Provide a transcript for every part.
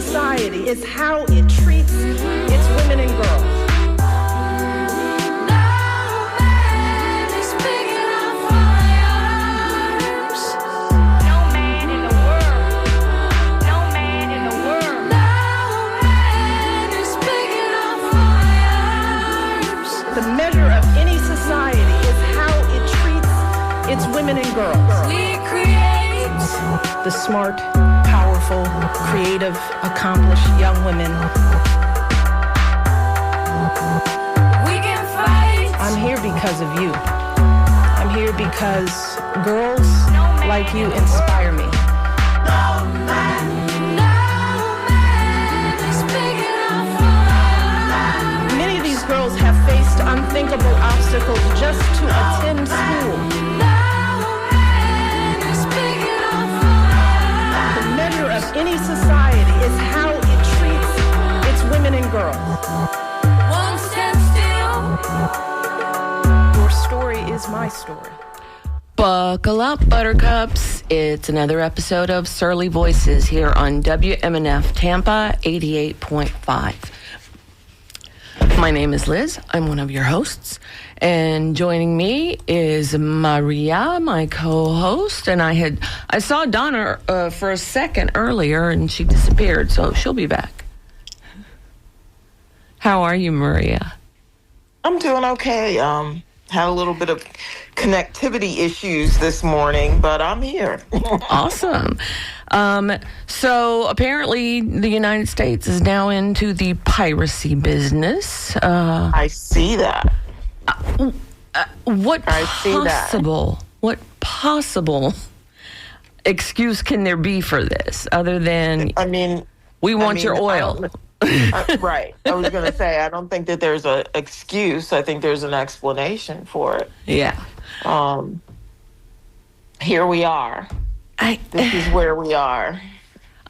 society is how it treats its women and girls. It's women and girls. We create the smart, powerful, creative, accomplished young women. We can fight. I'm here because of you. I'm here because girls like you inspire me. Many of these girls have faced unthinkable obstacles just to attend school. Of any society is how it treats its women and girls. Won't stand still. Your story is my story. Buckle up, buttercups. It's another episode of Surly Voices here on WMNF Tampa 88.5. My name is Liz. I'm one of your hosts. And joining me is Maria, my co-host. And I saw Donna for a second earlier, and she disappeared, so she'll be back. How are you, Maria? I'm doing okay. Had a little bit of connectivity issues this morning, but I'm here. Awesome. So apparently the United States is now into the piracy business. I see that. What possible excuse can there be for this other than, we want your oil? Right. I was going to say, I don't think that there's an excuse. I think there's an explanation for it. Yeah. Here we are. This is where we are.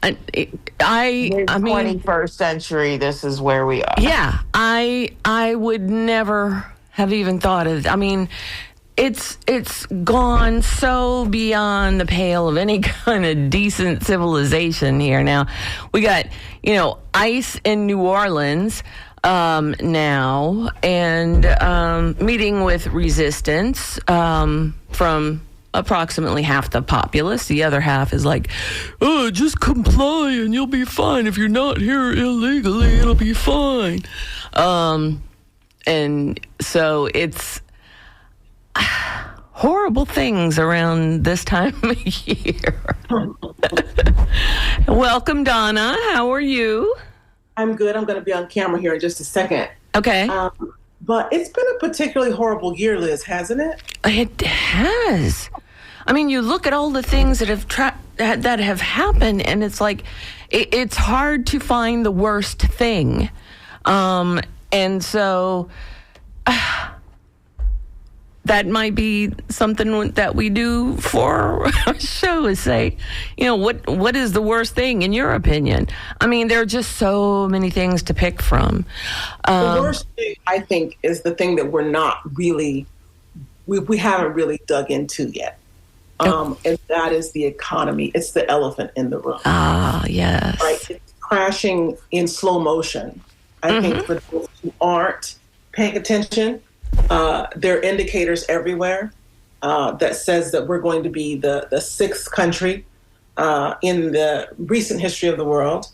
I mean, 21st century, this is where we are. Yeah. I would never have even thought of, it's gone so beyond the pale of any kind of decent civilization here. Now, we got, ICE in New Orleans now, and meeting with resistance from approximately half the populace. The other half is like, oh, just comply and you'll be fine. If you're not here illegally, it'll be fine. And so it's horrible things around this time of year. Welcome, Donna. How are you? I'm good. I'm going to be on camera here in just a second. Okay. But it's been a particularly horrible year, Liz, hasn't it? It has. You look at all the things that have happened, and it's like it's hard to find the worst thing. And so that might be something that we do for our show is say, what is the worst thing in your opinion? There are just so many things to pick from. The worst thing, I think, is the thing that we're not really, we haven't really dug into yet. And that is the economy. It's the elephant in the room. Ah, yes. Right? It's crashing in slow motion. I think for those who aren't paying attention, there are indicators everywhere that says that we're going to be the sixth country in the recent history of the world,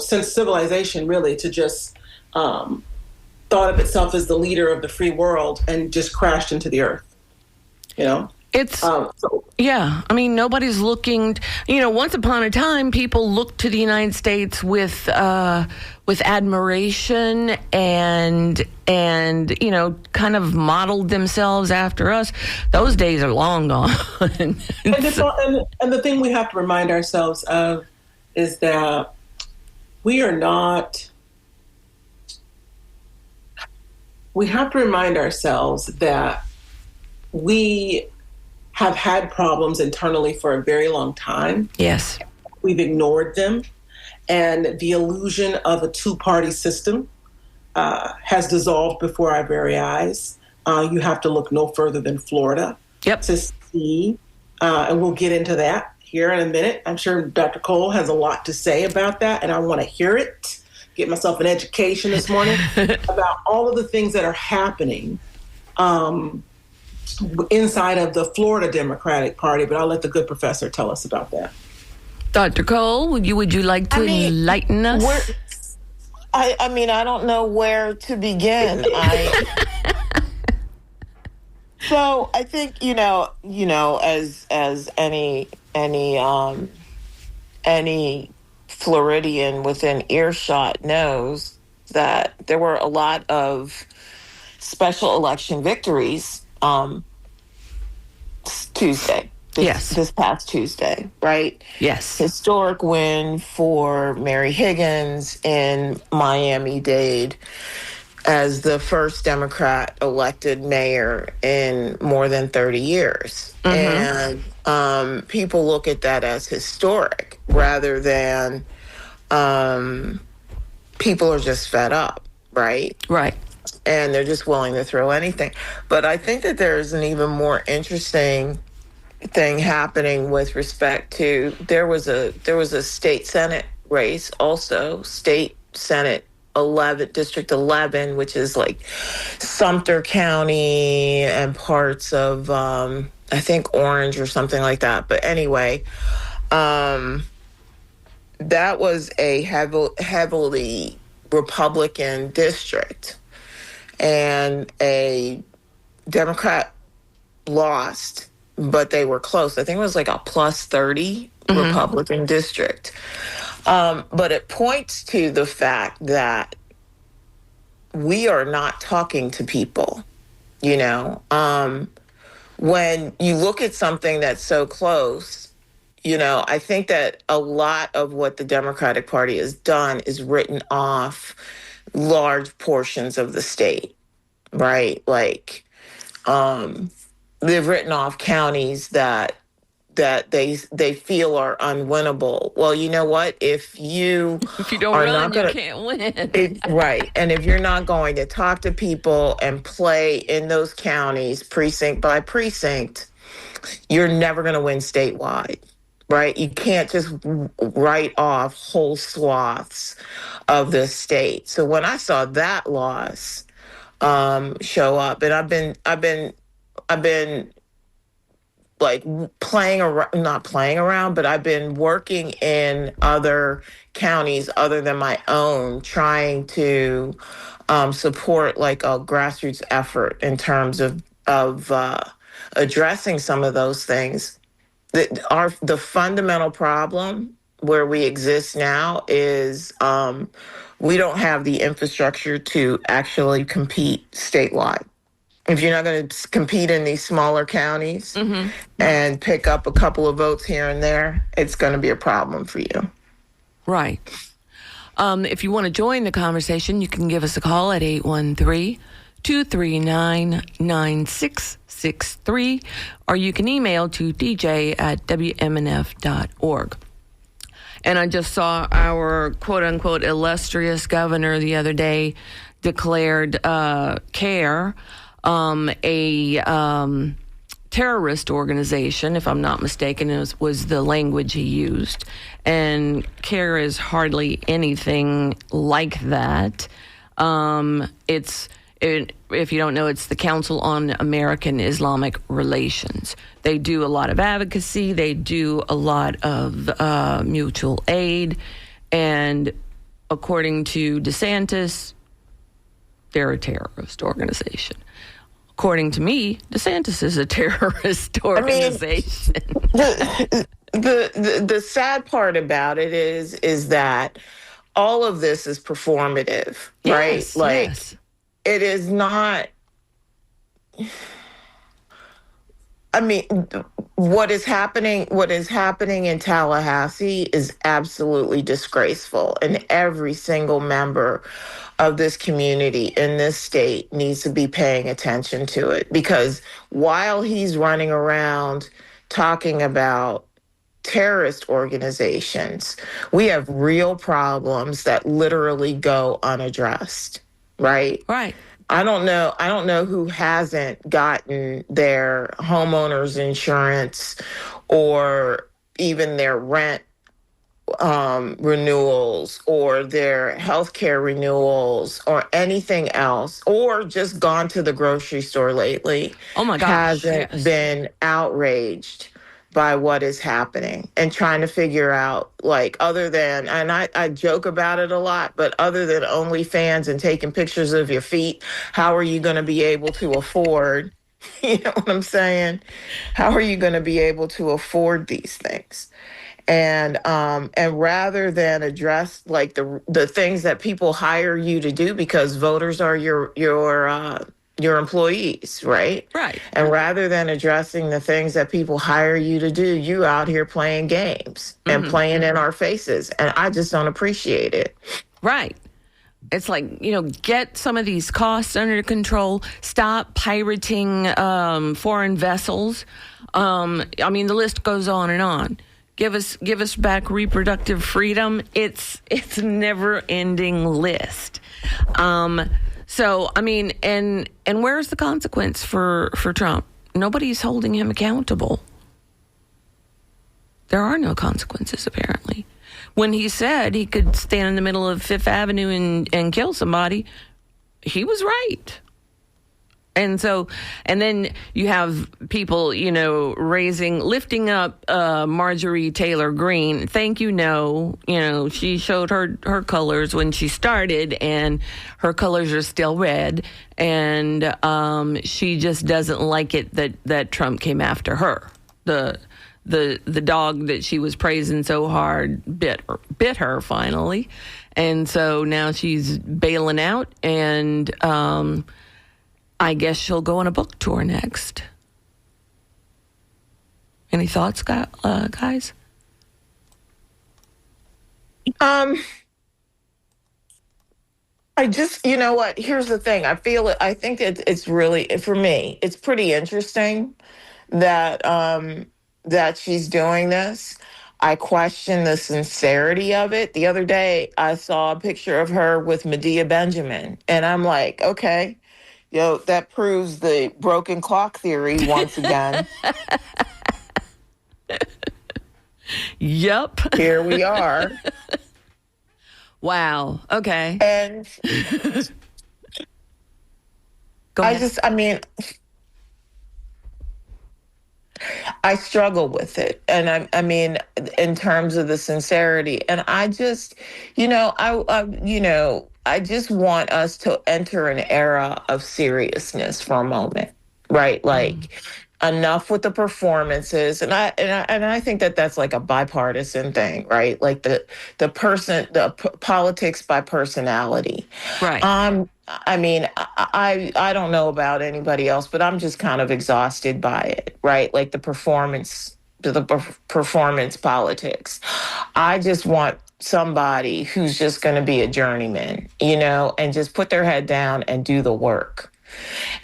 since civilization really to just thought of itself as the leader of the free world and just crashed into the earth, It's, nobody's looking, once upon a time, people looked to the United States with admiration and kind of modeled themselves after us. Those days are long gone. and the thing we have to remind ourselves of is that we have to remind ourselves that we have had problems internally for a very long time. Yes. We've ignored them. And the illusion of a two-party system has dissolved before our very eyes. You have to look no further than Florida to see, and we'll get into that here in a minute. I'm sure Dr. Cole has a lot to say about that, and I want to hear it. Get myself an education this morning about all of the things that are happening inside of the Florida Democratic Party, but I'll let the good professor tell us about that. Dr. Cole, would you like to enlighten us? I mean, I don't know where to begin. So I think as any Floridian within earshot knows that there were a lot of special election victories Tuesday. This past Tuesday, right? Yes. Historic win for Mary Higgins in Miami-Dade as the first Democrat elected mayor in more than 30 years. And people look at that as historic rather than people are just fed up, right? Right. And they're just willing to throw anything. But I think that there's an even more interesting thing happening with respect to there was a state Senate race also, state Senate 11, District 11, which is like Sumter County and parts of I think Orange or something like that. But anyway, that was a heavily Republican district, and a Democrat lost, but they were close. I think it was like a plus 30 Republican district. But it points to the fact that we are not talking to people, when you look at something that's so close, I think that a lot of what the Democratic Party has done is written off large portions of the state, right? Like, they've written off counties that they feel are unwinnable. Well, you know what? If you don't run, you can't win. Right. And if you're not going to talk to people and play in those counties precinct by precinct, you're never going to win statewide, right? You can't just write off whole swaths of the state. So when I saw that loss show up, and I've been like not playing around, but I've been working in other counties other than my own, trying to support like a grassroots effort in terms of addressing some of those things. The fundamental problem where we exist now is we don't have the infrastructure to actually compete statewide. If you're not going to compete in these smaller counties and pick up a couple of votes here and there, it's going to be a problem for you. Right. If you want to join the conversation, you can give us a call at 813-239-9663, or you can email to dj@wmnf.org. And I just saw our quote-unquote illustrious governor the other day declared CARE a terrorist organization, if I'm not mistaken, was the language he used. And CARE is hardly anything like that. If you don't know, it's the Council on American Islamic Relations. They do a lot of advocacy. They do a lot of mutual aid. And according to DeSantis, they're a terrorist organization. According to me, DeSantis is a terrorist organization. I mean, the sad part about it is that all of this is performative, right? Yes, like yes. It is not. I mean, what is happening in Tallahassee is absolutely disgraceful, and every single member of this community in this state needs to be paying attention to it, because while he's running around talking about terrorist organizations, we have real problems that literally go unaddressed, right? Right. I don't know who hasn't gotten their homeowner's insurance or even their rent renewals or their healthcare renewals or anything else, or just gone to the grocery store lately, Oh my gosh, hasn't yes. been outraged by what is happening and trying to figure out, like, other than, and I joke about it a lot, but other than OnlyFans and taking pictures of your feet, how are you going to be able to afford, you know what I'm saying? How are you going to be able to afford these things? And rather than address like the things that people hire you to do, because voters are your employees, right? Right. And rather than addressing the things that people hire you to do, you out here playing games and playing in our faces, and I just don't appreciate it. Right. It's like, get some of these costs under control. Stop pirating foreign vessels. I mean, the list goes on and on. Give us back reproductive freedom. It's a never-ending list. So, I mean, and where's the consequence for Trump? Nobody's holding him accountable. There are no consequences, apparently. When he said he could stand in the middle of Fifth Avenue and kill somebody, he was right. And so, and then you have people, lifting up Marjorie Taylor Greene. Thank you, no. She showed her colors when she started, and her colors are still red. And she just doesn't like it that Trump came after her. The dog that she was praising so hard bit her finally. And so now she's bailing out, and I guess she'll go on a book tour next. Any thoughts, guys? I just, you know what? Here's the thing. I think it's really, for me, it's pretty interesting that that she's doing this. I question the sincerity of it. The other day, I saw a picture of her with Medea Benjamin, and I'm like, okay. That proves the broken clock theory once again. Yep. Here we are. Wow. Okay. And Go ahead. I struggle with it. And I mean, in terms of the sincerity. And I just, I just want us to enter an era of seriousness for a moment, right? Like, enough with the performances, and I think that that's like a bipartisan thing, right? Like the politics by personality, Right. I mean, I don't know about anybody else, but I'm just kind of exhausted by it, right? Like the performance politics. I just want somebody who's just going to be a journeyman, and just put their head down and do the work.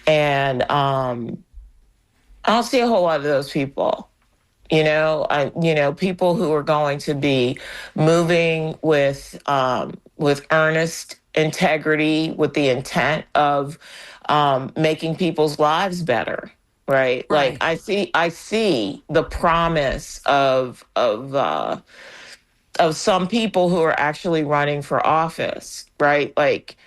And I don't see a whole lot of those people. People who are going to be moving with earnest integrity, with the intent of making people's lives better. Right. Like I see the promise of some people who are actually running for office. Right. Like,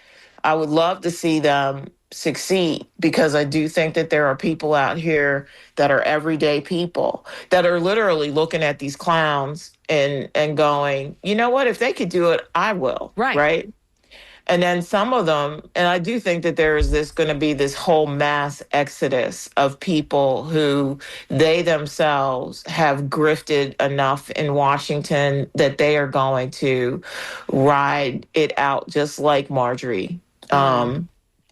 I would love to see them succeed, because I do think that there are people out here that are everyday people that are literally looking at these clowns and going, you know what, if they could do it, I will. Right. And then some of them, and I do think that there is going to be this whole mass exodus of people who they themselves have grifted enough in Washington that they are going to ride it out just like Marjorie.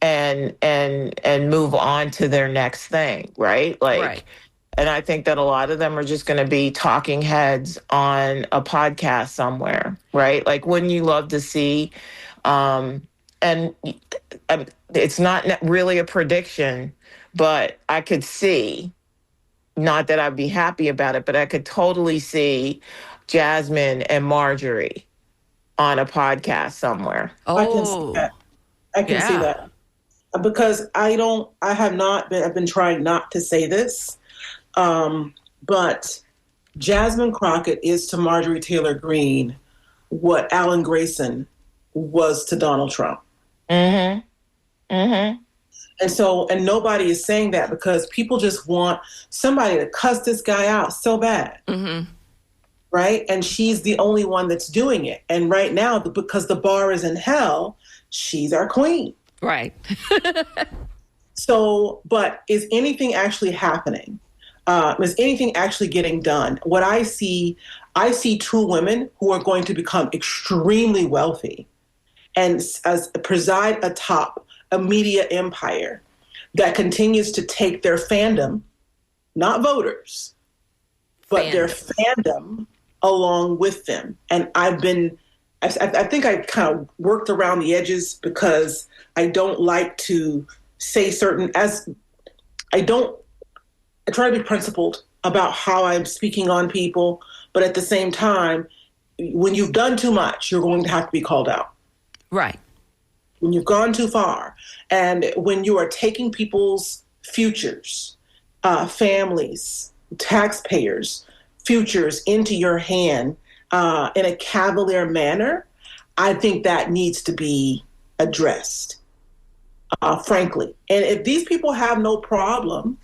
And move on to their next thing, right? Like, and I think that a lot of them are just going to be talking heads on a podcast somewhere, right? Like, wouldn't you love to see, and it's not really a prediction, but I could see, not that I'd be happy about it, but I could totally see Jasmine and Marjorie on a podcast somewhere. Oh, I can see that. I can see that. Because I've been trying not to say this, but Jasmine Crockett is to Marjorie Taylor Greene what Alan Grayson was to Donald Trump. Mm-hmm. Mm-hmm. And nobody is saying that because people just want somebody to cuss this guy out so bad. Mm-hmm. Right? And she's the only one that's doing it. And right now, because the bar is in hell, she's our queen. Right. So, but is anything actually happening? Is anything actually getting done? What I see two women who are going to become extremely wealthy and as preside atop a media empire that continues to take their fandom, not voters, but their fandom along with them. And I think I kind of worked around the edges because I don't like to say I try to be principled about how I'm speaking on people, but at the same time, when you've done too much, you're going to have to be called out. Right. When you've gone too far, and when you are taking people's futures, families, taxpayers' futures into your hand in a cavalier manner, I think that needs to be addressed, frankly. And if these people have no problem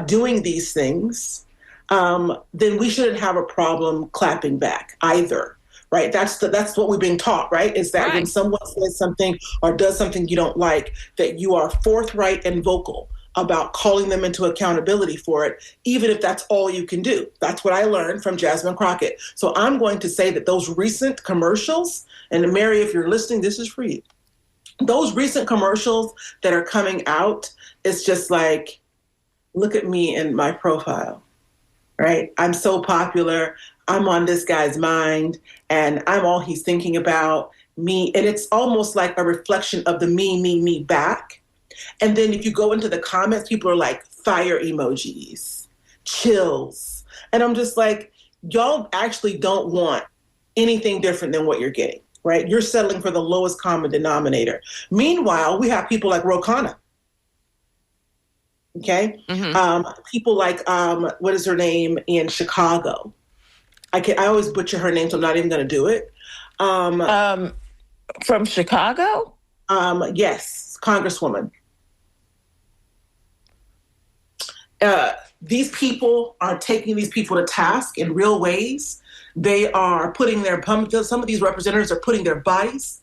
doing these things, then we shouldn't have a problem clapping back either. Right. That's what we've been taught. Right. Is that when someone says something or does something you don't like, that you are forthright and vocal about calling them into accountability for it, even if that's all you can do. That's what I learned from Jasmine Crockett. So I'm going to say that those recent commercials, and Mary, if you're listening, this is for you. Those recent commercials that are coming out, it's just like, look at me and my profile. Right. I'm so popular. I'm on this guy's mind and I'm all he's thinking about, me. And it's almost like a reflection of the me back. And then if you go into the comments, people are like fire emojis, chills. And I'm just like, y'all actually don't want anything different than what you're getting, right? You're settling for the lowest common denominator. Meanwhile, we have people like Ro Khanna. Okay. Mm-hmm. People like, what is her name in Chicago? I always butcher her name, so I'm not even going to do it. From Chicago? Yes, Congresswoman. These people are taking these people to task in real ways. They are putting some of these representatives are putting their bodies.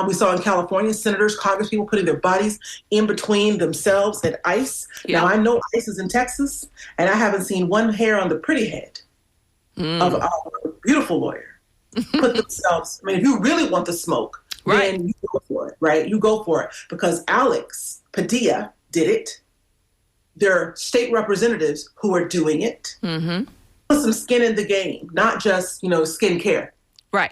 We saw in California, senators, congresspeople putting their bodies in between themselves and ICE. Yeah. Now, I know ICE is in Texas, and I haven't seen one hair on the pretty head of our beautiful lawyer put themselves. I mean, if you really want the smoke, then you go for it, right? You go for it because Alex Padilla did it. There are state representatives who are doing it. Mm-hmm. Put some skin in the game, not just, skin care. Right.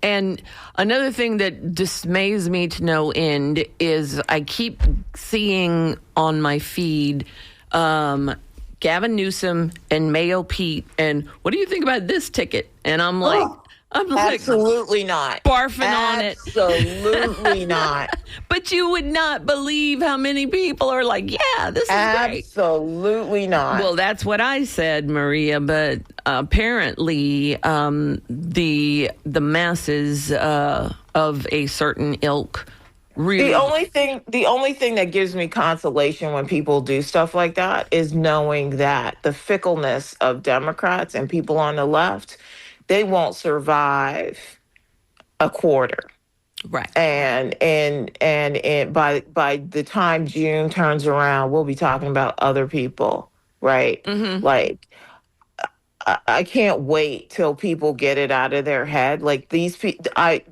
And another thing that dismays me to no end is I keep seeing on my feed Gavin Newsom and Mayo Pete, and what do you think about this ticket? And I'm like, absolutely not. Barfing on it. Absolutely not. But you would not believe how many people are like, yeah, this is great. Absolutely not. Well, that's what I said, Maria, but apparently the masses of a ilk ilk really... The only thing that gives me consolation when people do stuff like that is knowing that the fickleness of Democrats and people on the left, they won't survive a quarter. Right. And by the time June turns around, we'll be talking about other people, right? Mm-hmm. Like, I can't wait till people get it out of their head. Like these people, I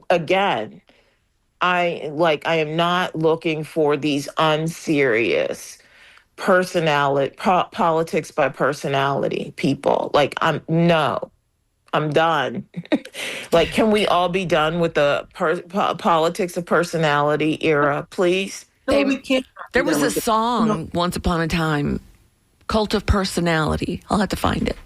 am not looking for these unserious politics by personality people. Like, I'm done. Like, can we all be done with the politics of personality era, please? No, we can't. There was a song once upon a time, Cult of Personality. I'll have to find it.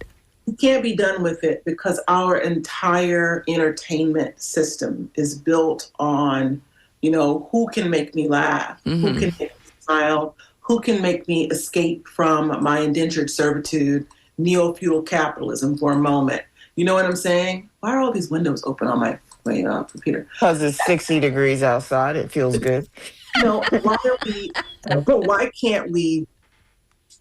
We can't be done with it because our entire entertainment system is built on, who can make me laugh, who can make me smile, who can make me escape from my indentured servitude neo-feudal capitalism for a moment. You know what I'm saying? Why are all these windows open on my computer? Because it's 60 degrees outside. It feels good. Why can't we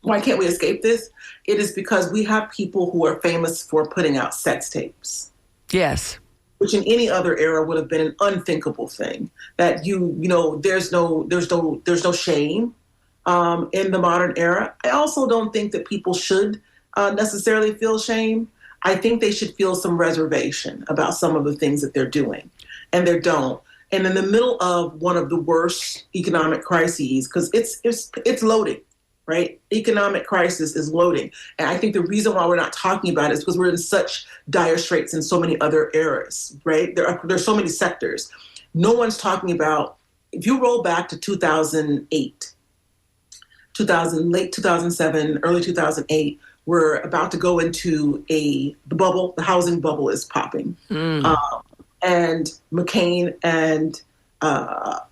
escape this? It is because we have people who are famous for putting out sex tapes. Yes. Which in any other era would have been an unthinkable thing. That there's no shame in the modern era. I also don't think that people should necessarily feel shame. I think they should feel some reservation about some of the things that they're doing, and they don't. And in the middle of one of the worst economic crises, because it's loading, right? Economic crisis is loading. And I think the reason why we're not talking about it is because we're in such dire straits in so many other eras, right? There's so many sectors. No one's talking about, if you roll back to 2008, late 2007, early 2008, we're about to go into the bubble. The housing bubble is popping. And McCain and Barack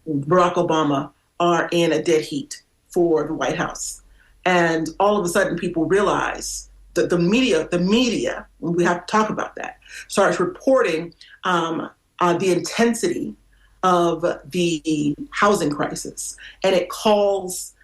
Obama are in a dead heat for the White House. And all of a sudden people realize that the media, we have to talk about that, starts reporting the intensity of the housing crisis. And it calls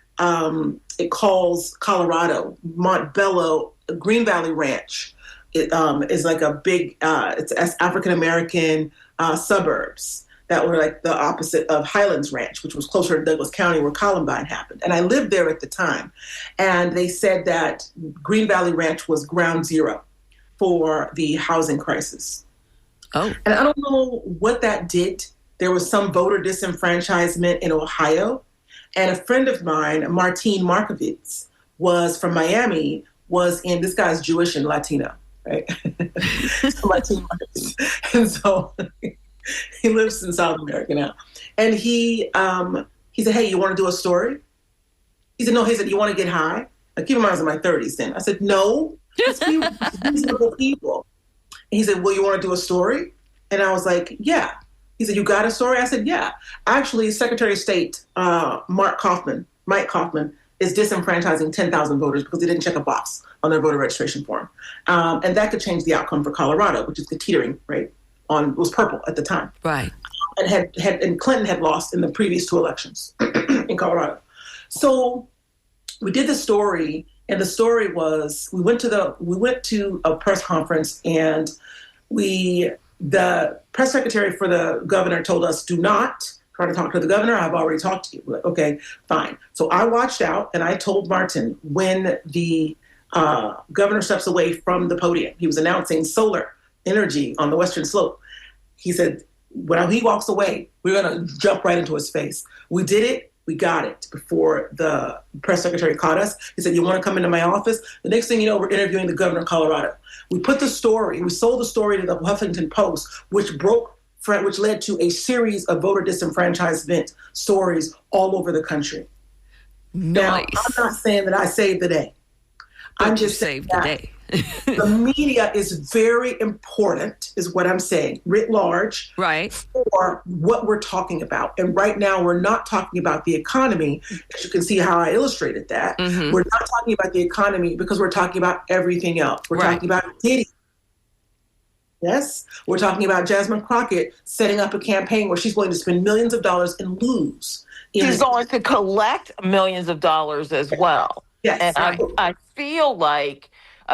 Colorado, Montbello, Green Valley Ranch. It is like a big, it's African-American suburbs that were like the opposite of Highlands Ranch, which was closer to Douglas County where Columbine happened. And I lived there at the time. And they said that Green Valley Ranch was ground zero for the housing crisis. Oh. And I don't know what that did. There was some voter disenfranchisement in Ohio. And a friend of mine, Martine Markovitz, was from Miami, this guy's Jewish and Latino, right? Martine Markovitz. And so he lives in South America now. And he said, hey, you want to do a story? He said, no. He said, you want to get high? Keep in mind, I was in my 30s then. I said, no, let's be reasonable people. And he said, well, you want to do a story? And I was like, yeah. He said, you got a story? I said, yeah. Actually, Secretary of State Mike Kaufman, is disenfranchising 10,000 voters because they didn't check a box on their voter registration form. And that could change the outcome for Colorado, which is the teetering, right? It was purple at the time. Right. And Clinton had lost in the previous two elections in Colorado. So we did the story, and the story was we went to a press conference, and the press secretary for the governor told us, do not try to talk to the governor. I've already talked to you. We're like, okay, fine. So I watched out, and I told Martin when the governor steps away from the podium, he was announcing solar energy on the Western Slope. He said, when he walks away, we're going to jump right into his face. We did it. We got it before the press secretary caught us. He said, you want to come into my office? The next thing you know, we're interviewing the governor of Colorado. We sold the story to the Huffington Post, which led to a series of voter disenfranchisement stories all over the country. Nice. Now, I'm not saying that I saved the day. But I'm just saved the day. The media is very important, is what I'm saying, writ large, right, for what we're talking about. And right now, we're not talking about the economy, as you can see how I illustrated that. Mm-hmm. We're not talking about the economy because we're talking about everything else. We're talking about Diddy. Yes, we're talking about Jasmine Crockett setting up a campaign where she's going to spend millions of dollars and lose. She's going to collect millions of dollars as well. Yes, and right. I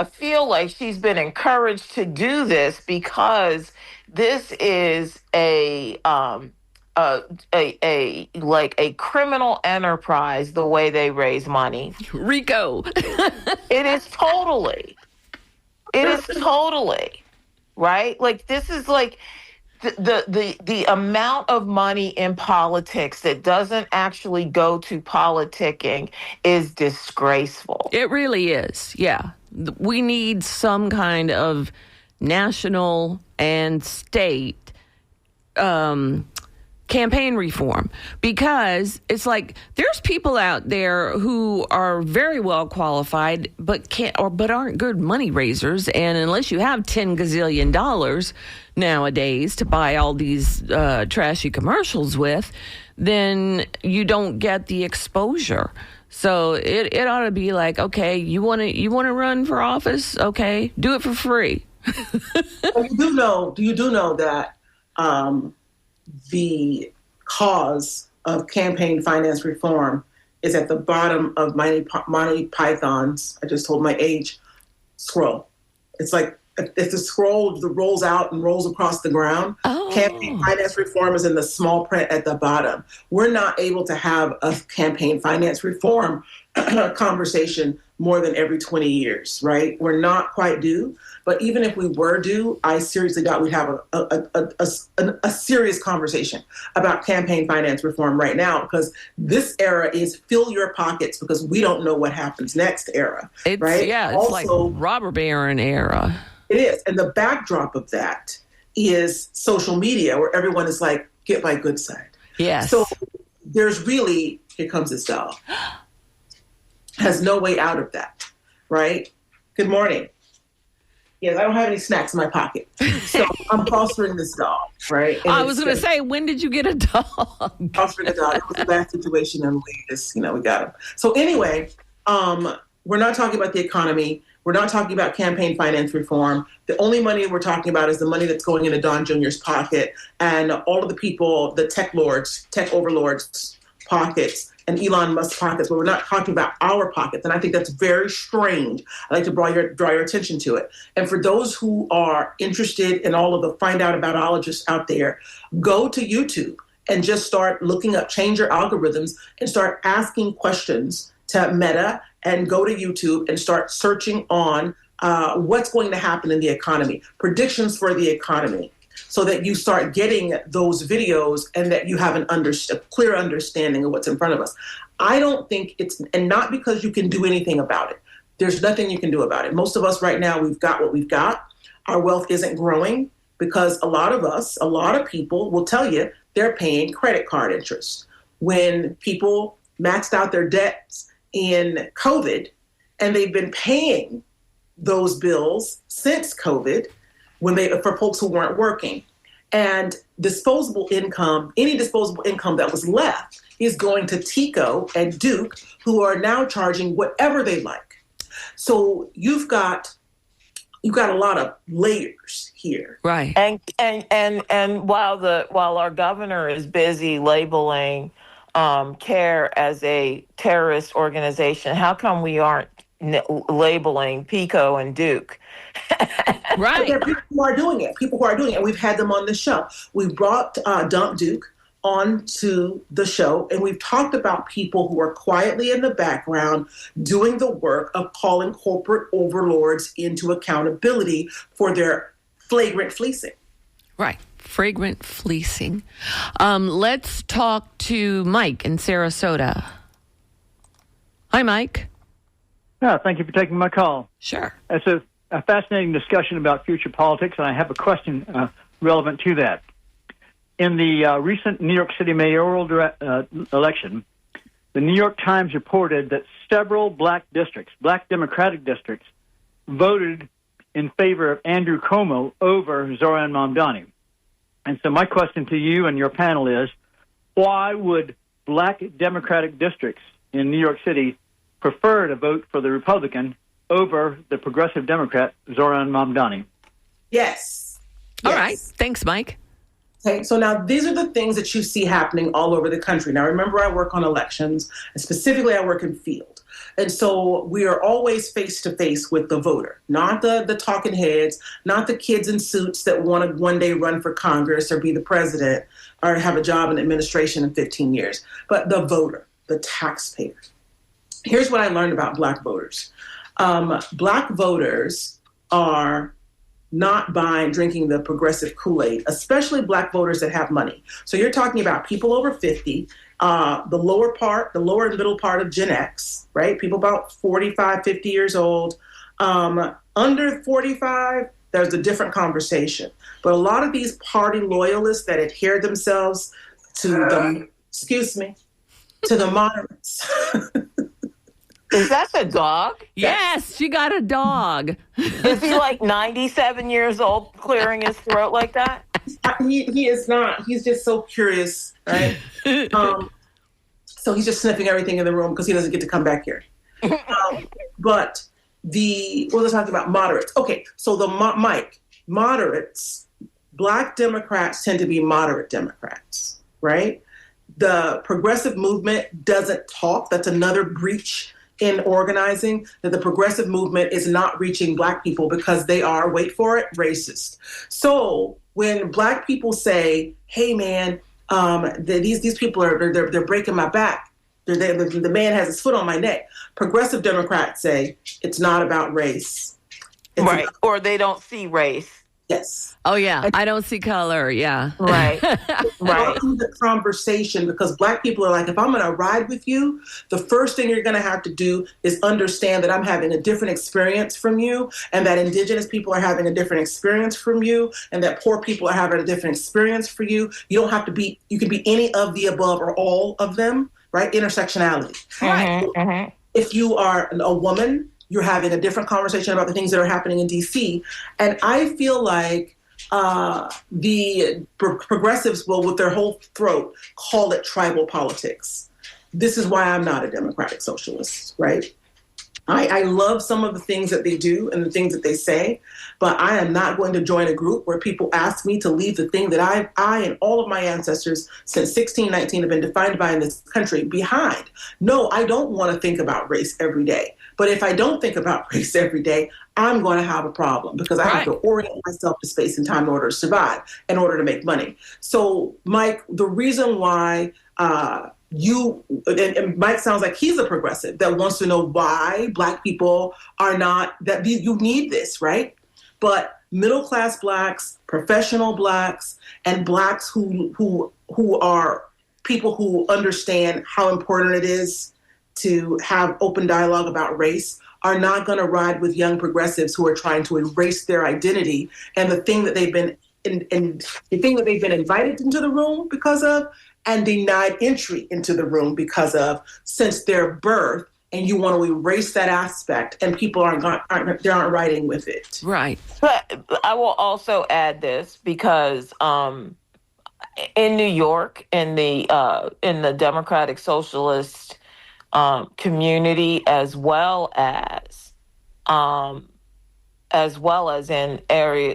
feel like she's been encouraged to do this because this is a criminal enterprise. The way they raise money, RICO. It is totally right. Like this is like the amount of money in politics that doesn't actually go to politicking is disgraceful. It really is. Yeah. We need some kind of national and state campaign reform, because it's like there's people out there who are very well qualified but aren't good money raisers, and unless you have $10 gazillion nowadays to buy all these trashy commercials with, then you don't get the exposure. So it ought to be like, okay, you want to run for office? Okay, do it for free. You do know that the cause of campaign finance reform is at the bottom of Monty Python's, I just told my age, scroll. It's like if the scroll rolls out and rolls across the ground, campaign finance reform is in the small print at the bottom. We're not able to have a campaign finance reform conversation more than every 20 years, right? We're not quite due. But even if we were due, I seriously doubt we'd have a serious conversation about campaign finance reform right now, because this era is fill your pockets because we don't know what happens next era, right? Yeah, it's also, like robber baron era. It is. And the backdrop of that is social media, where everyone is like, get my good side. Yes. So there's really, here comes this doll. Has no way out of that, right? Good morning. Yes, I don't have any snacks in my pocket. So I'm fostering this dog, right? And I was going to say, when did you get a dog? Fostering a dog. It was a bad situation, and we just, we got him. So anyway, we're not talking about the economy. We're not talking about campaign finance reform. The only money we're talking about is the money that's going into Don Jr.'s pocket and all of the people, the tech overlords' pockets, and Elon Musk's pockets, but we're not talking about our pockets. And I think that's very strange. I'd like to draw your attention to it. And for those who are interested in all of the find out aboutologists out there, go to YouTube and just start looking up, change your algorithms and start asking questions to Meta, and go to YouTube and start searching on what's going to happen in the economy, predictions for the economy, so that you start getting those videos and that you have a clear understanding of what's in front of us. I don't think and not because you can do anything about it. There's nothing you can do about it. Most of us right now, we've got what we've got. Our wealth isn't growing because a lot of people will tell you they're paying credit card interest. When people maxed out their debts in COVID, and they've been paying those bills since COVID, for folks who weren't working. And disposable income, any disposable income that was left is going to TECO and Duke, who are now charging whatever they like. So you've got a lot of layers here. Right. And while our governor is busy labeling CARE as a terrorist organization, how come we aren't labeling PICO and Duke? Right. There are people who are doing it. We've had them on the show. We brought Dump Duke onto the show, and we've talked about people who are quietly in the background doing the work of calling corporate overlords into accountability for their flagrant fleecing. Right. Fragrant fleecing. Let's talk to Mike in Sarasota. Hi, Mike. Yeah, thank you for taking my call. Sure. It's a fascinating discussion about future politics, and I have a question relevant to that. In the recent New York City mayoral election, the New York Times reported that several black Democratic districts, voted in favor of Andrew Cuomo over Zoran Mamdani. And so my question to you and your panel is, why would black Democratic districts in New York City prefer to vote for the Republican over the progressive Democrat, Zoran Mamdani? Yes. All right. Thanks, Mike. Okay, so now these are the things that you see happening all over the country. Now, remember, I work on elections, and specifically I work in field. And so we are always face-to-face with the voter, not the talking heads, not the kids in suits that want to one day run for Congress or be the president or have a job in administration in 15 years, but the voter, the taxpayer. Here's what I learned about black voters. Black voters are not drinking the progressive Kool-Aid, especially black voters that have money. So you're talking about people over 50, the lower and middle part of Gen X, right? People about 45, 50 years old. Under 45, there's a different conversation. But a lot of these party loyalists that adhere themselves to the moderates. Is that the dog? Yes, she got a dog. Is he like 97 years old clearing his throat like that? He is not. He's just so curious, right? So he's just sniffing everything in the room because he doesn't get to come back here. But what was I talking about? Moderates. Okay, so Mike, moderates, Black Democrats tend to be moderate Democrats, right? The progressive movement doesn't talk. That's another breach in organizing, that the progressive movement is not reaching Black people because they are, wait for it, racist. So when Black people say, hey man, these people they're breaking my back, the man has his foot on my neck, progressive Democrats say it's not about race. Right. Or they don't see race. Yes. Oh, yeah. I don't see color. Yeah. Right. Right. The conversation, because Black people are like, if I'm going to ride with you, the first thing you're going to have to do is understand that I'm having a different experience from you, and that Indigenous people are having a different experience from you, and that poor people are having a different experience for you. You don't have to be, you can be any of the above or all of them, right? Intersectionality. Right. If you are a woman, you're having a different conversation about the things that are happening in DC. And I feel like the progressives will, with their whole throat, call it tribal politics. This is why I'm not a democratic socialist, right? I love some of the things that they do and the things that they say, but I am not going to join a group where people ask me to leave the thing that I and all of my ancestors since 1619 have been defined by in this country behind. No, I don't want to think about race every day. But if I don't think about race every day, I'm going to have a problem because I have to orient myself to space and time in order to survive, in order to make money. So, Mike, the reason why and Mike sounds like he's a progressive that wants to know why Black people are not, that you need this, right? But middle-class Blacks, professional Blacks, and Blacks who are people who understand how important it is to have open dialogue about race are not going to ride with young progressives who are trying to erase their identity and the thing that they've been invited into the room because of and denied entry into the room because of since their birth. And you want to erase that aspect, and people aren't riding with it. Right. But I will also add this because in New York, in the Democratic Socialist community, as well as in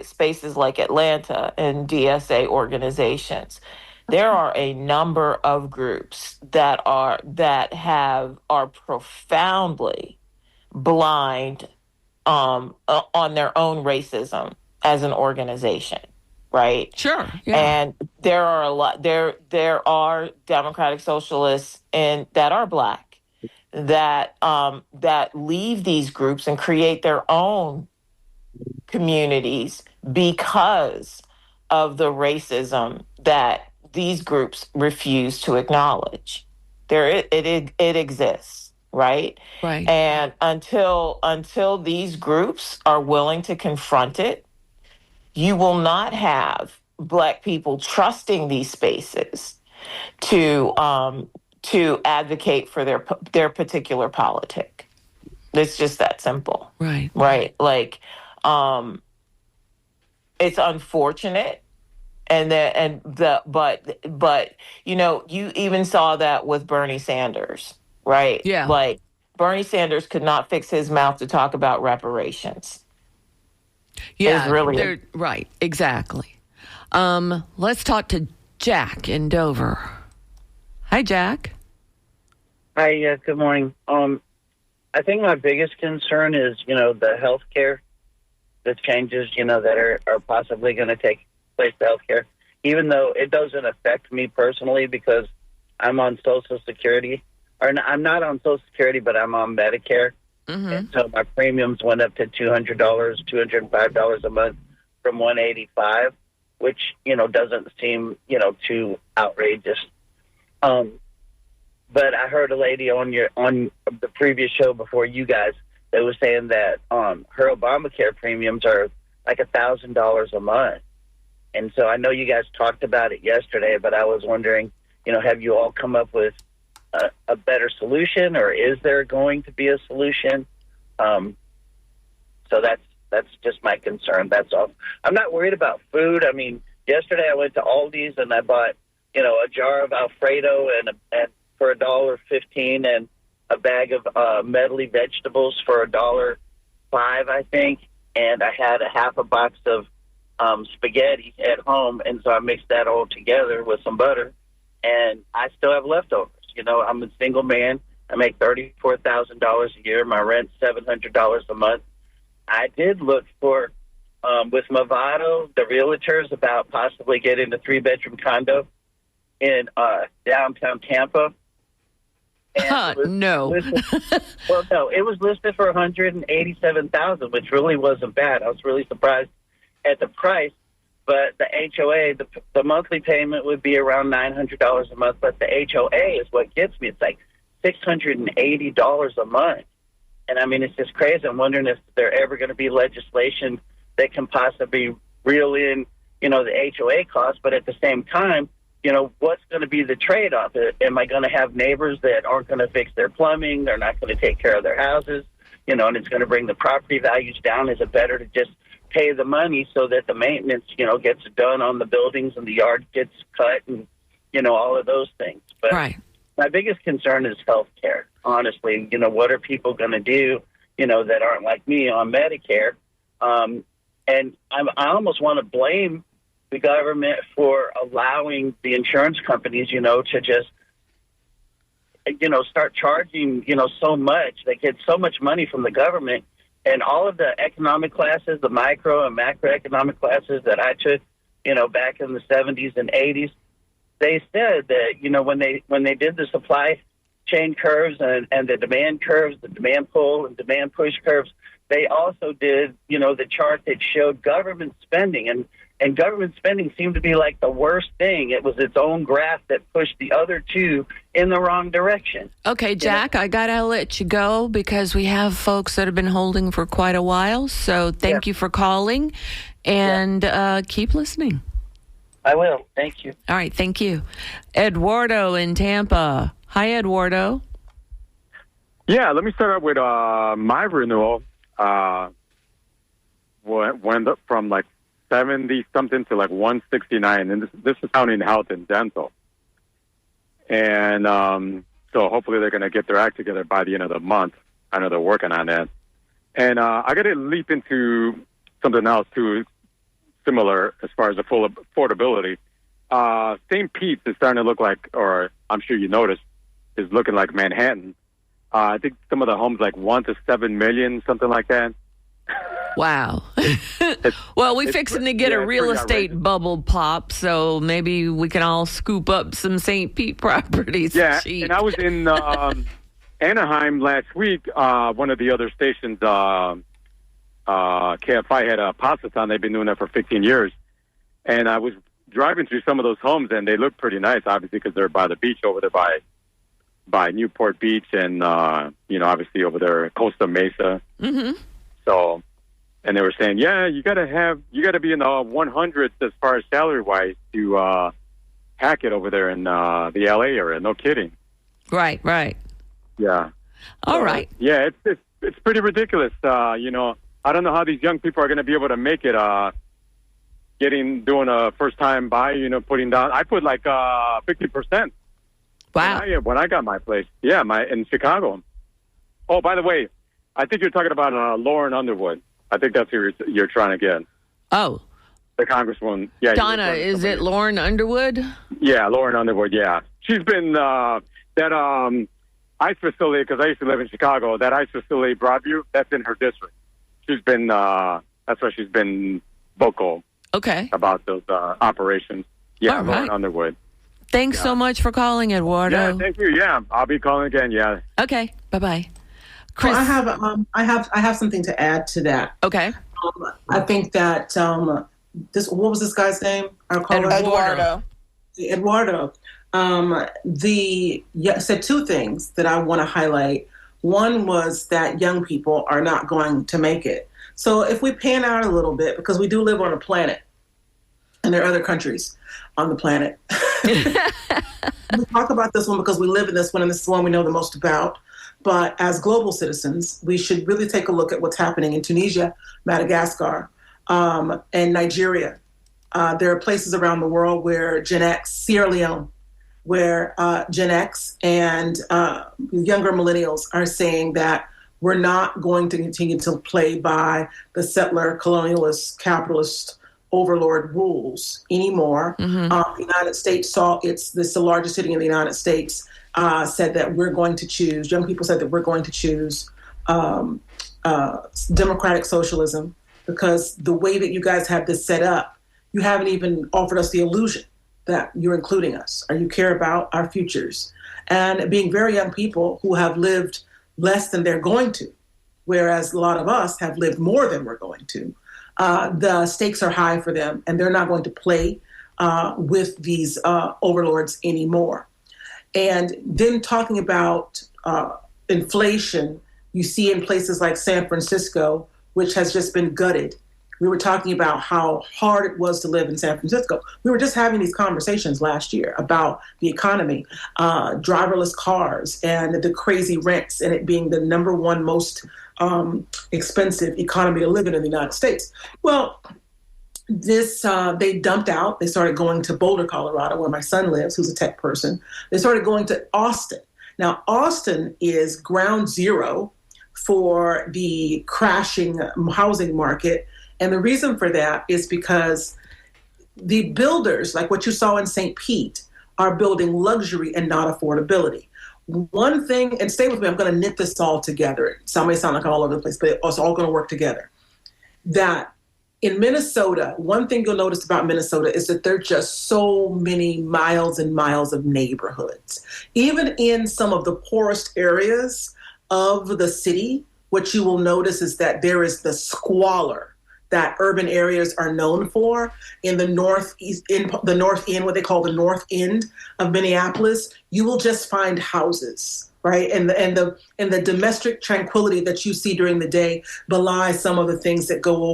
spaces like Atlanta and DSA organizations, there are a number of groups that are profoundly blind on their own racism as an organization, right? Sure. Yeah. And there are Democratic Socialists that are Black that leave these groups and create their own communities because of the racism that these groups refuse to acknowledge. It exists, right? Right. And until these groups are willing to confront it, you will not have Black people trusting these spaces to advocate for their particular politic. It's just that simple. Right. Right. Like, it's unfortunate. But you know, you even saw that with Bernie Sanders, right? Yeah. Like Bernie Sanders could not fix his mouth to talk about reparations. Yeah. Really right. Exactly. Let's talk to Jack in Dover. Hi, Jack. Hi. Good morning. I think my biggest concern is, the health care, the changes, that are possibly going to take place to healthcare, even though it doesn't affect me personally because I'm on Social Security, or I'm not on Social Security, but I'm on Medicare. Mm-hmm. And so my premiums went up to $200, $205 a month from $185, which, doesn't seem, too outrageous. But I heard a lady on the previous show before you guys that was saying that her Obamacare premiums are like $1,000 a month. And so I know you guys talked about it yesterday, but I was wondering, have you all come up with a better solution, or is there going to be a solution? So that's just my concern. That's all. I'm not worried about food. I mean, yesterday I went to Aldi's and I bought, a jar of Alfredo and for $1.15 and a bag of medley vegetables for $1.05, I think. And I had a half a box of spaghetti at home, and so I mixed that all together with some butter, and I still have leftovers. You know, I'm a single man. I make $34,000 a year. My rent's $700 a month. I did look for, with Movado, the realtors, about possibly getting a 3-bedroom condo in downtown Tampa. No. Well, no, it was listed for $187,000, which really wasn't bad. I was really surprised at the price. But the HOA, the monthly payment would be around $900 a month. But the HOA is what gets me. It's like $680 a month. And I mean, it's just crazy. I'm wondering if there ever going to be legislation that can possibly reel in, you know, the HOA costs. But at the same time, you know, what's going to be the trade-off? Am I going to have neighbors that aren't going to fix their plumbing? They're not going to take care of their houses, you know, and it's going to bring the property values down. Is it better to just pay the money so that the maintenance, you know, gets done on the buildings and the yard gets cut and, you know, all of those things? But right. My biggest concern is health care, honestly. You know, what are people going to do, you know, that aren't like me on Medicare? And I almost want to blame the government for allowing the insurance companies, you know, to just, you know, start charging, you know, so much. They get so much money from the government. And all of the economic classes, the micro and macroeconomic classes that I took, you know, back in the 70s and 80s, they said that, you know, when they did the supply chain curves and the demand curves, the demand pull and demand push curves, they also did, you know, the chart that showed government spending. And government spending seemed to be like the worst thing. It was its own graph that pushed the other two in the wrong direction. Okay, Jack, I got to let you go because we have folks that have been holding for quite a while. So thank you for calling and keep listening. I will. Thank you. All right, thank you. Eduardo in Tampa. Hi, Eduardo. Yeah, let me start out with my renewal. Went up from like 70 something to like 169, and this is counting health and dental. And so hopefully they're going to get their act together by the end of the month. I know they're working on that. And I got to leap into something else too, similar as far as the full affordability. St. Pete's is starting to look like, or I'm sure you noticed, is looking like Manhattan. I think some of the homes like 1 to 7 million, something like that. Wow. Well, we're fixing to get a real estate bubble pop, so maybe we can all scoop up some St. Pete properties. Yeah, cheap. And I was in Anaheim last week. One of the other stations, KFI had a Pasathon. They've been doing that for 15 years. And I was driving through some of those homes, and they look pretty nice, obviously, because they're by the beach over there by Newport Beach and, you know, obviously over there, Costa Mesa. Mm-hmm. So, and they were saying, yeah, you got to be in the 100s as far as salary-wise to hack it over there in the LA area. No kidding. Right. All Yeah. right. Yeah, it's pretty ridiculous. You know, I don't know how these young people are going to be able to make it. Doing a first-time buy, you know, putting down. I put like 50%. Wow. When I got my place. Yeah, in Chicago. Oh, by the way, I think you're talking about Lauren Underwood. I think that's who you're trying to get. Oh. The Congresswoman. Yeah. Donna, is it Lauren Underwood? Yeah, Lauren Underwood, yeah. She's been that ICE facility, because I used to live in Chicago, that ICE facility, Broadview, that's in her district. She's been, that's why she's been vocal about those operations. Yeah, Lauren Underwood. Thanks so much for calling, Eduardo. Yeah, thank you. Yeah, I'll be calling again. Yeah. Okay. Bye-bye. Chris, well, I have something to add to that. Okay. I think that what was this guy's name? Eduardo. Eduardo. Said two things that I want to highlight. One was that young people are not going to make it. So if we pan out a little bit, because we do live on a planet, and there are other countries on the planet. We talk about this one because we live in this one, and this is the one we know the most about. But as global citizens, we should really take a look at what's happening in Tunisia, Madagascar, and Nigeria. There are places around the world where Gen X, Sierra Leone, where Gen X and younger millennials are saying that we're not going to continue to play by the settler, colonialist, capitalist overlord rules anymore. The United States this is the largest city in the United States, said that we're going to choose, young people said that we're going to choose democratic socialism, because the way that you guys have this set up, you haven't even offered us the illusion that you're including us, or you care about our futures. And being very young people who have lived less than they're going to, whereas a lot of us have lived more than we're going to, the stakes are high for them, and they're not going to play with these overlords anymore. And then talking about inflation, you see in places like San Francisco, which has just been gutted. We were talking about how hard it was to live in San Francisco. We were just having these conversations last year about the economy, driverless cars, and the crazy rents, and it being the number one most expensive economy to live in the United States. Well, this they dumped out. They started going to Boulder, Colorado, where my son lives, who's a tech person. They started going to Austin. Now, Austin is ground zero for the crashing housing market. And the reason for that is because the builders, like what you saw in St. Pete, are building luxury and not affordability. One thing, and stay with me, I'm going to knit this all together. It may sound like I'm all over the place, but it's all going to work together. That in Minnesota, one thing you'll notice about Minnesota is that there are just so many miles and miles of neighborhoods. Even in some of the poorest areas of the city, what you will notice is that there is the squalor that urban areas are known for. In the northeast, in the north end, what they call the north end of Minneapolis, you will just find houses, right? And the domestic tranquility that you see during the day belies some of the things that go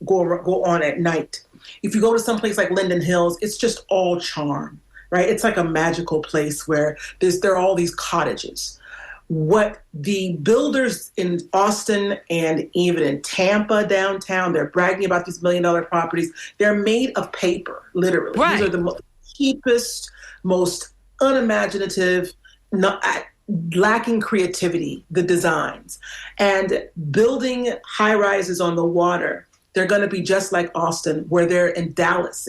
on at night. If you go to some place like Linden Hills, it's just all charm, right? It's like a magical place where there are all these cottages. What the builders in Austin and even in Tampa downtown, they're bragging about these $1 million properties. They're made of paper, literally. Right. These are the cheapest, most unimaginative, lacking creativity, the designs. And building high rises on the water, they're going to be just like Austin, where they're in Dallas,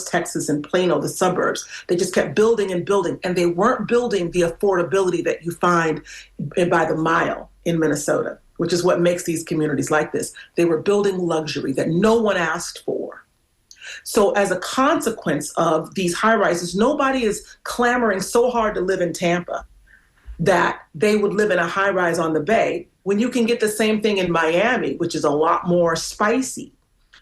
Texas, and Plano, the suburbs. They just kept building and building, and they weren't building the affordability that you find by the mile in Minnesota, which is what makes these communities like this. They were building luxury that no one asked for. So as a consequence of these high rises, nobody is clamoring so hard to live in Tampa that they would live in a high rise on the bay, when you can get the same thing in Miami, which is a lot more spicy,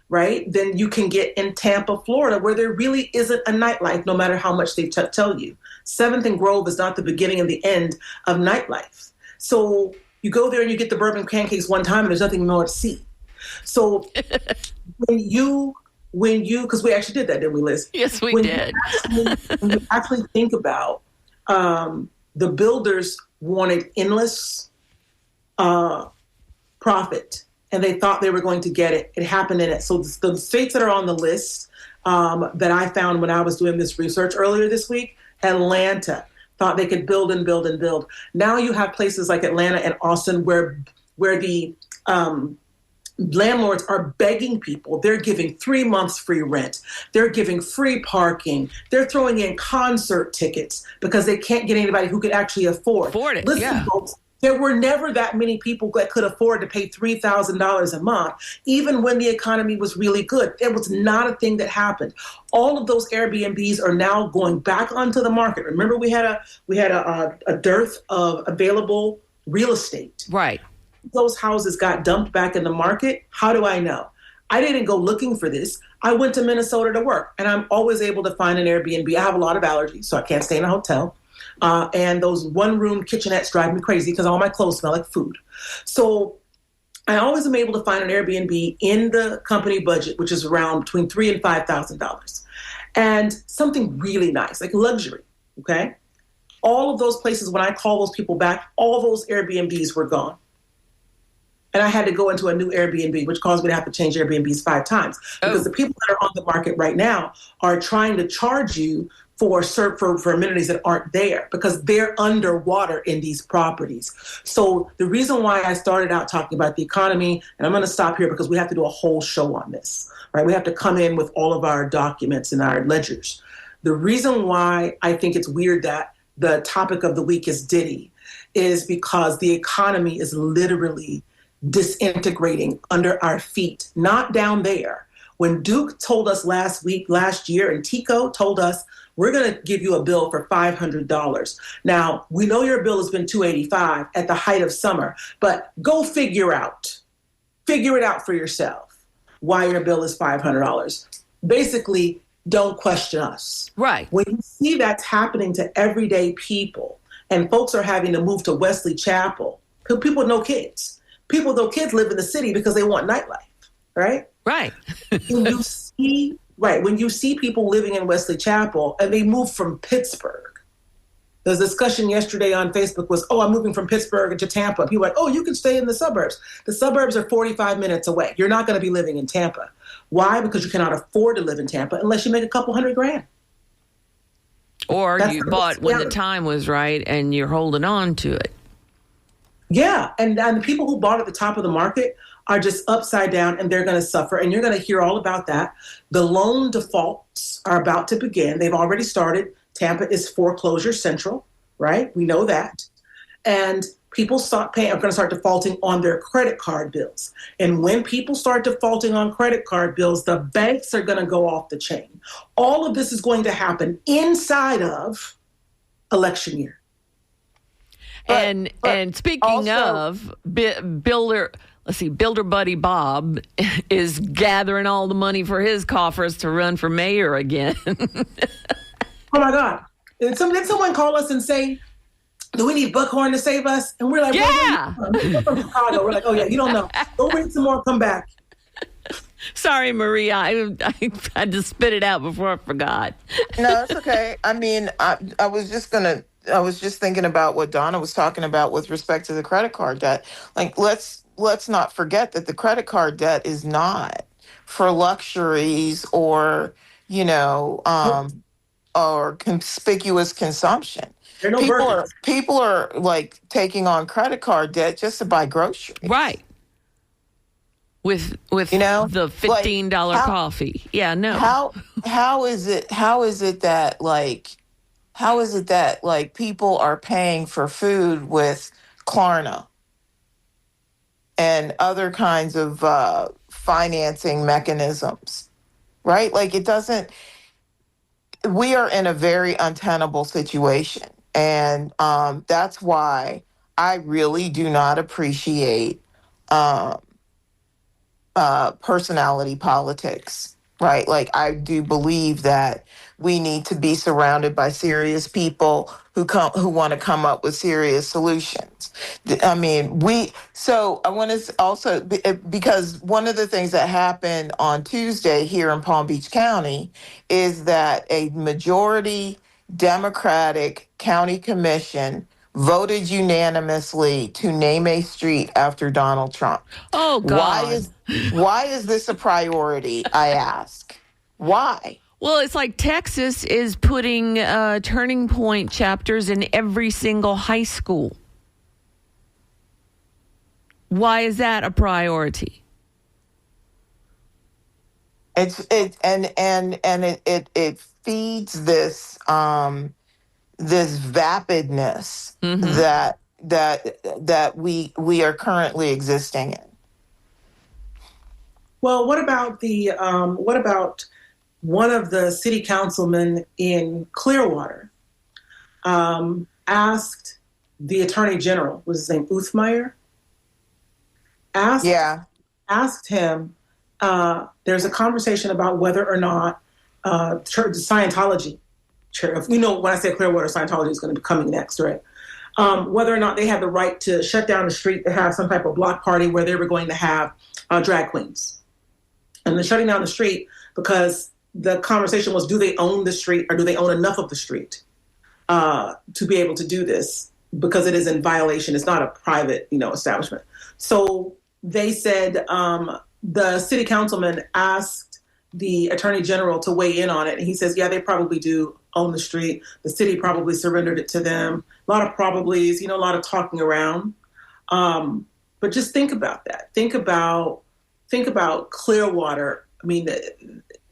right, than you can get in Tampa, Florida, where there really isn't a nightlife, no matter how much they tell you. 7th and Grove is not the beginning and the end of nightlife. So you go there and you get the bourbon pancakes one time and there's nothing more to see. So when you, because we actually did that, didn't we, Liz? Yes, we did. When you actually think about the builders wanted endless profit, and they thought they were going to get it. It happened in it. So the states that are on the list that I found when I was doing this research earlier this week, Atlanta thought they could build and build and build. Now you have places like Atlanta and Austin where the landlords are begging people. They're giving 3 months free rent. They're giving free parking. They're throwing in concert tickets because they can't get anybody who could actually afford it. Listen, Yeah. folks, there were never that many people that could afford to pay $3,000 a month, even when the economy was really good. It was not a thing that happened. All of those Airbnbs are now going back onto the market. Remember, we had a dearth of available real estate. Right. Those houses got dumped back in the market. How do I know? I didn't go looking for this. I went to Minnesota to work, and I'm always able to find an Airbnb. I have a lot of allergies, so I can't stay in a hotel. And those one-room kitchenettes drive me crazy because all my clothes smell like food. So I always am able to find an Airbnb in the company budget, which is around between $3,000 and $5,000. And something really nice, like luxury, okay? All of those places, when I call those people back, all those Airbnbs were gone. And I had to go into a new Airbnb, which caused me to have to change Airbnbs 5 times. Because the people that are on the market right now are trying to charge you for amenities that aren't there because they're underwater in these properties. So the reason why I started out talking about the economy, and I'm going to stop here because we have to do a whole show on this, right? We have to come in with all of our documents and our ledgers. The reason why I think it's weird that the topic of the week is Diddy is because the economy is literally disintegrating under our feet, not down there. When Duke told us last year, and Tico told us, we're going to give you a bill for $500. Now, we know your bill has been $285 at the height of summer, but go figure it out for yourself why your bill is $500. Basically, don't question us. Right. When you see that's happening to everyday people, and folks are having to move to Wesley Chapel, people with no kids. People with no kids live in the city because they want nightlife, right? Right. When you see people living in Wesley Chapel and they move from Pittsburgh. The discussion yesterday on Facebook was, I'm moving from Pittsburgh to Tampa. People are like, you can stay in the suburbs. The suburbs are 45 minutes away. You're not going to be living in Tampa. Why? Because you cannot afford to live in Tampa unless you make a couple $100,000. Or you bought when the time was right and you're holding on to it. Yeah, and the people who bought at the top of the market are just upside down and they're going to suffer. And you're going to hear all about that. The loan defaults are about to begin. They've already started. Tampa is foreclosure central, right? We know that. And people are going to start defaulting on their credit card bills. And when people start defaulting on credit card bills, the banks are going to go off the chain. All of this is going to happen inside of election year. And speaking also, of Builder Buddy Bob is gathering all the money for his coffers to run for mayor again. Oh my God. Did someone call us and say, do we need Buckhorn to save us? And we're like, yeah. We're from Chicago. We're like, oh yeah, you don't know. Go read some more, come back. Sorry, Maria. I had to spit it out before I forgot. No, it's okay. I mean, I was just thinking about what Donna was talking about with respect to the credit card debt. Like, let's not forget that the credit card debt is not for luxuries or, or conspicuous consumption. People are like taking on credit card debt just to buy groceries. Right. With the $15 coffee. Yeah, no. How is it that people are paying for food with Klarna and other kinds of financing mechanisms, right? Like we are in a very untenable situation. And that's why I really do not appreciate personality politics, right? Like, I do believe that we need to be surrounded by serious people who want to come up with serious solutions. I mean, so I want to also, because one of the things that happened on Tuesday here in Palm Beach County is that a majority Democratic county commission voted unanimously to name a street after Donald Trump. Oh, God. Why is this a priority, I ask? Why? Well, it's like Texas is putting Turning Point chapters in every single high school. Why is that a priority? It feeds this this vapidness that we are currently existing in. Well, what about one of the city councilmen in Clearwater asked the attorney general, was his name Uthmeyer? Asked him, there's a conversation about whether or not Scientology, when I say Clearwater, Scientology is going to be coming next, right? Whether or not they had the right to shut down the street to have some type of block party where they were going to have drag queens. And they're shutting down the street because the conversation was, do they own the street or do they own enough of the street to be able to do this? Because it is in violation. It's not a private, establishment. So they said the city councilman asked the attorney general to weigh in on it. And he says, yeah, they probably do own the street. The city probably surrendered it to them. A lot of probablys, a lot of talking around. But just think about that. Think about Clearwater. I mean,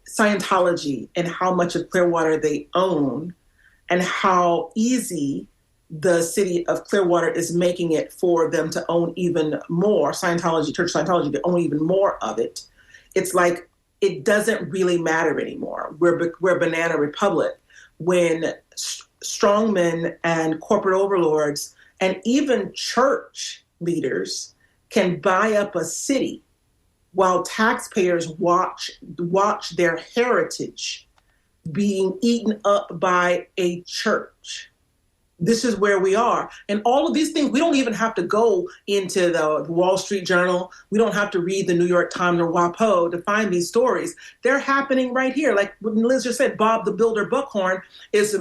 Scientology and how much of Clearwater they own and how easy the city of Clearwater is making it for them to own even more Church Scientology, to own even more of it. It's like, it doesn't really matter anymore. We're Banana Republic when strongmen and corporate overlords and even church leaders can buy up a city while taxpayers watch their heritage being eaten up by a church. This is where we are. And all of these things, we don't even have to go into the Wall Street Journal. We don't have to read the New York Times or WAPO to find these stories. They're happening right here. Like what Liz just said, Bob the Builder Buckhorn is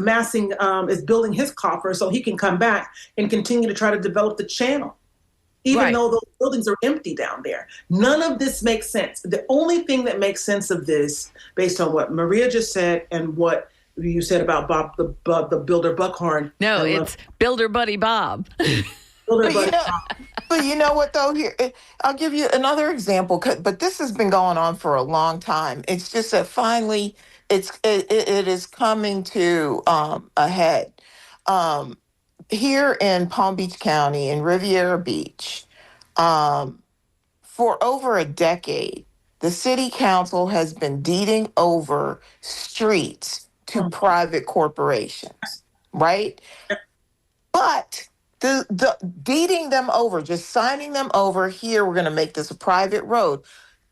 building his coffer so he can come back and continue to try to develop the channel, even though those buildings are empty down there. None of this makes sense. The only thing that makes sense of this, based on what Maria just said and what you said about Bob the Builder Buckhorn. No, it's Builder Buddy Bob. But you know what, though? Here, I'll give you another example, but this has been going on for a long time. It's just that finally it is coming to a head. Here in Palm Beach County, in Riviera Beach, for over a decade, the city council has been deeding over streets to private corporations, right? But the deeding them over, just signing them over, here, we're going to make this a private road.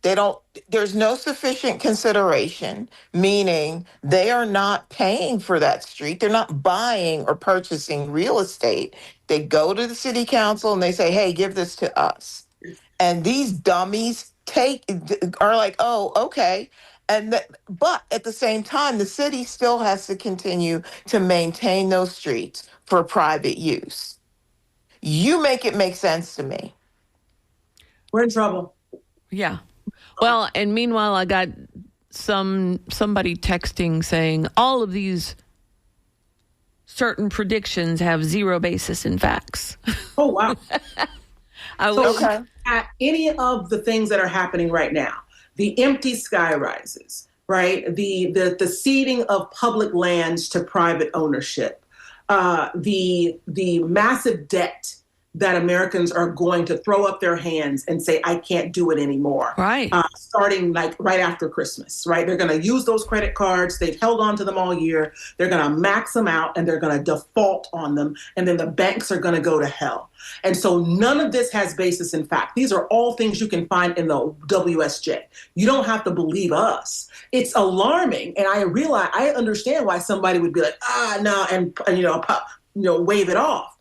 There's no sufficient consideration, meaning they are not paying for that street. They're not buying or purchasing real estate. They go to the city council and they say, hey, give this to us. And these dummies are like, oh, okay. But at the same time, the city still has to continue to maintain those streets for private use. You make it make sense to me. We're in trouble. Yeah. Well, and meanwhile, I got somebody texting saying all of these certain predictions have zero basis in facts. Oh, wow. Okay. At any of the things that are happening right now, the empty sky rises, right? The ceding of public lands to private ownership, the massive debt that Americans are going to throw up their hands and say, I can't do it anymore. Right. Starting like right after Christmas, right? They're going to use those credit cards. They've held on to them all year. They're going to max them out and they're going to default on them. And then the banks are going to go to hell. And so none of this has basis in fact. These are all things you can find in the WSJ. You don't have to believe us. It's alarming. And I understand why somebody would be like, no, and wave it off.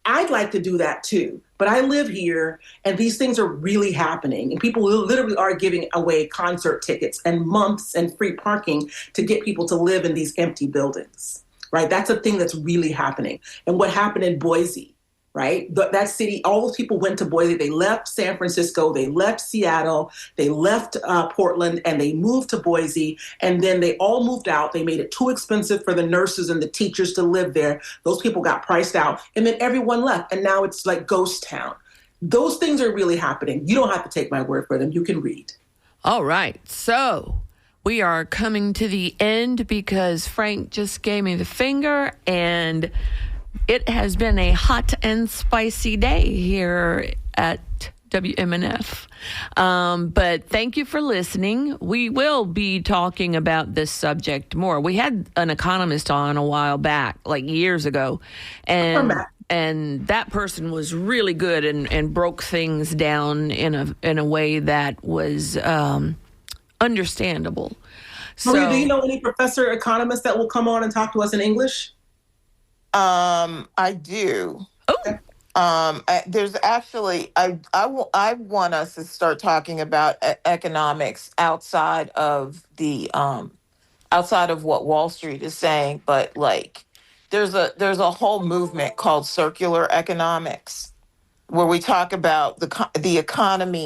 I'd like to do that too, but I live here and these things are really happening and people literally are giving away concert tickets and months and free parking to get people to live in these empty buildings, right? That's a thing that's really happening. And what happened in Boise, right? That city, all those people went to Boise. They left San Francisco, they left Seattle, they left Portland, and they moved to Boise. And then they all moved out. They made it too expensive for the nurses and the teachers to live there. Those people got priced out. And then everyone left. And now it's like ghost town. Those things are really happening. You don't have to take my word for them. You can read. All right. So we are coming to the end because Frank just gave me the finger and it has been a hot and spicy day here at WMNF. But thank you for listening. We will be talking about this subject more. We had an economist on a while back, like years ago, and that person was really good and broke things down in a way that was understandable. Maria, do you know any professor economists that will come on and talk to us in English? I do. Oh. There's actually, I want us to start talking about economics outside of what Wall Street is saying, but like there's a whole movement called circular economics where we talk about the economy